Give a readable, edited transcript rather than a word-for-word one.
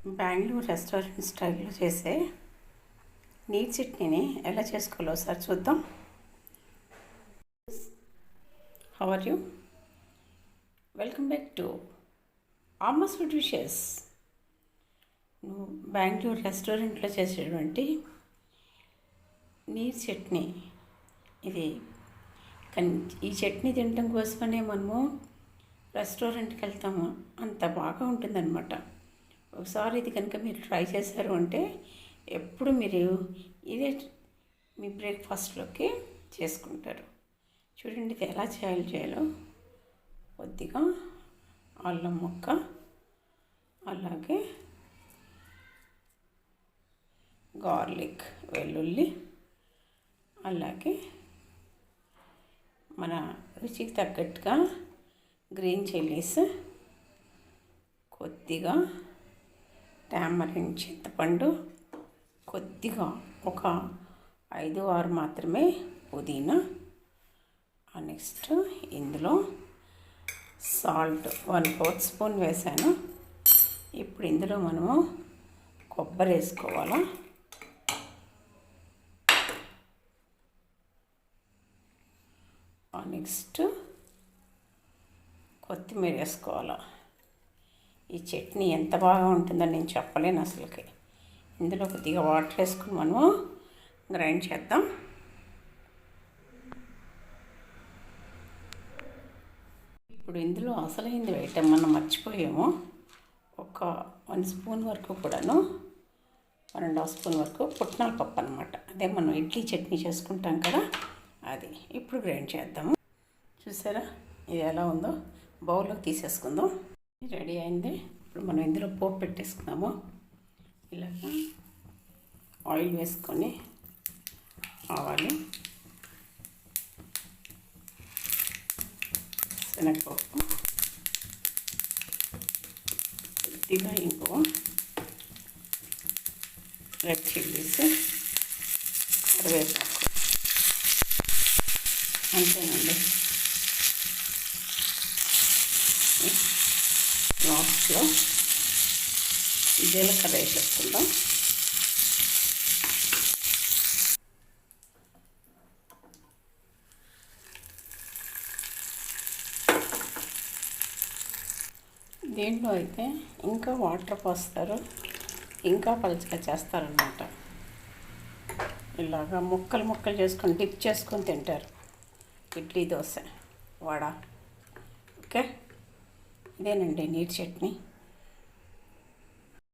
Bengaluru restaurant స్టైల్లో చేసే neat చట్నీని ఎలా చేసుకోవాలో ఒకసారి చూద్దాం. How are you? Welcome back to Amma's food wishes. నువ్వు బెంగళూరు రెస్టారెంట్లో చేసేటువంటి నీట్ చట్నీ ఇది. ఈ చట్నీ తినడం కోసమనే మనము రెస్టారెంట్కి వెళ్తాము. అంత బాగా ఉంటుందన్నమాట. ఒకసారి ఇది కనుక మీరు ట్రై చేశారు అంటే ఎప్పుడు మీరు ఇదే మీ బ్రేక్ఫాస్ట్లోకి చేసుకుంటారు. చూడండి ఇది ఎలా చేయాలో. కొద్దిగా అల్లం ముక్క, అలాగే గార్లిక్ వెల్లుల్లి, అలాగే మన రుచికి తగ్గట్టుగా గ్రీన్ చిల్లీస్, కొద్దిగా టామరిన్ చింతపండు, కొద్దిగా ఒక 5-6 మాత్రమే పుదీనా. నెక్స్ట్ ఇందులో సాల్ట్ 1/4 స్పూన్ వేసాను. ఇప్పుడు ఇందులో మనము కొబ్బరి వేసుకోవాలా. నెక్స్ట్ కొత్తిమీర వేసుకోవాలా. ఈ చట్నీ ఎంత బాగా ఉంటుందో నేను చెప్పలేను అసలుకి. ఇందులో కొద్దిగా వాటర్ వేసుకుని మనము గ్రైండ్ చేద్దాం. ఇప్పుడు ఇందులో అసలైంది వేయటం మనం మర్చిపోయాము. ఒక 1 స్పూన్ వరకు కూడాను, 1.5 స్పూన్ వరకు పుట్నాల పప్పు అనమాట. అదే మనం ఇడ్లీ చట్నీ చేసుకుంటాం కదా, అది ఇప్పుడు గ్రైండ్ చేద్దాము. చూసారా ఇది ఎలా ఉందో. బౌల్లోకి తీసేసుకుందాం. రెడీ అయింది. ఇప్పుడు మనం ఇందులో పోపు పెట్టేసుకుందాము. ఇలాగ ఆయిల్ వేసుకొని ఆవాలు, శనగపప్పు, కొద్దిగా ఇంకో రెడ్ చిల్లీస్, కరివేపాకు. అంతేనండి. లాస్ట్లో జీలకర్ర వేసేసుకుందాం. దీంట్లో అయితే ఇంకా వాటర్ పోస్తారు, ఇంకా పలుచగా చేస్తారన్నమాట. ఇలాగా ముక్కలు చేసుకొని డిప్ చేసుకొని తింటారు. ఇడ్లీ, దోశ, వడ. ఓకే, ఇదేనండి నీట్ చట్నీ.